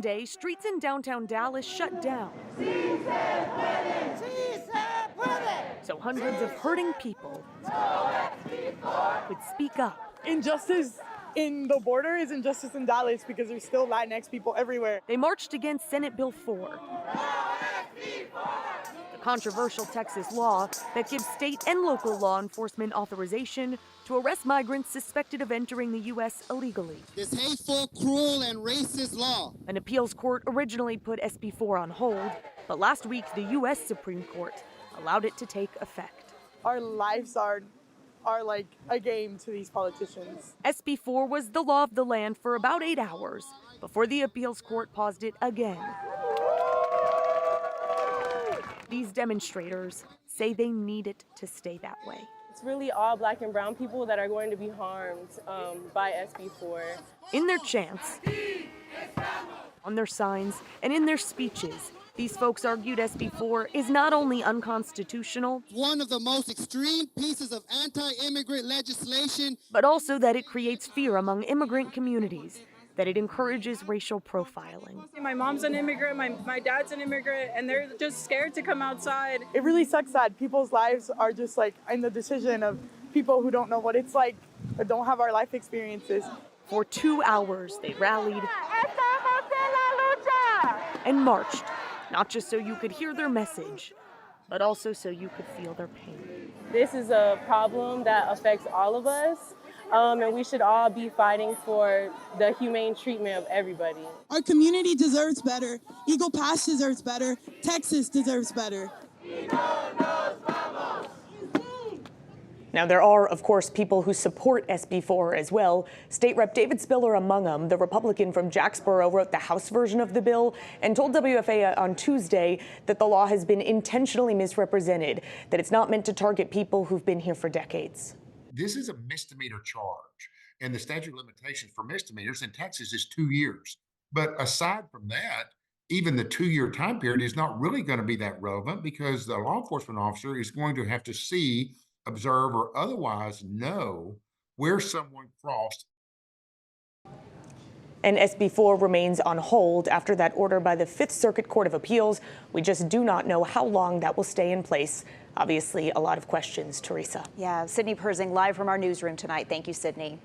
Monday, streets in downtown Dallas shut down. So hundreds of hurting people could speak up. Injustice in the border is injustice in Dallas because there's still Latinx people everywhere. They marched against Senate Bill 4, the controversial Texas law that gives state and local law enforcement authorization to arrest migrants suspected of entering the U.S. illegally. This hateful, cruel, and racist law. An appeals court originally put SB 4 on hold, but last week the U.S. Supreme Court allowed it to take effect. Our lives are like a game to these politicians. SB 4 was the law of the land for about 8 hours before the appeals court paused it again. These demonstrators say they need it to stay that way. It's really all Black and brown people that are going to be harmed by SB 4. In their chants, on their signs, and in their speeches, these folks argued SB 4 is not only unconstitutional, One of the most extreme pieces of anti-immigrant legislation, but also that it creates fear among immigrant communities, that it encourages racial profiling. My mom's an immigrant, my dad's an immigrant, and they're just scared to come outside. It really sucks that people's lives are just like in the decision of people who don't know what it's like or don't have our life experiences. For 2 hours, they rallied and marched, not just so you could hear their message, but also so you could feel their pain. This is a problem that affects all of us, and we should all be fighting for the humane treatment of everybody. Our community deserves better. Eagle Pass deserves better. Texas deserves better. Now, there are, of course, people who support SB 4 as well. State Rep David Spiller among them. The Republican from Jacksboro wrote the House version of the bill and told WFA on Tuesday that the law has been intentionally misrepresented, that it's not meant to target people who've been here for decades. This is a misdemeanor charge, and the statute of limitations for misdemeanors in Texas is 2 years. But aside from that, even the 2-year time period is not really going to be that relevant because the law enforcement officer is going to have to see, observe, or otherwise know where someone crossed. And SB 4 remains on hold after that order by the Fifth Circuit Court of Appeals. We just do not know how long that will stay in place. Obviously, a lot of questions, Teresa. Yeah, Sydney Persing live from our newsroom tonight. Thank you, Sydney.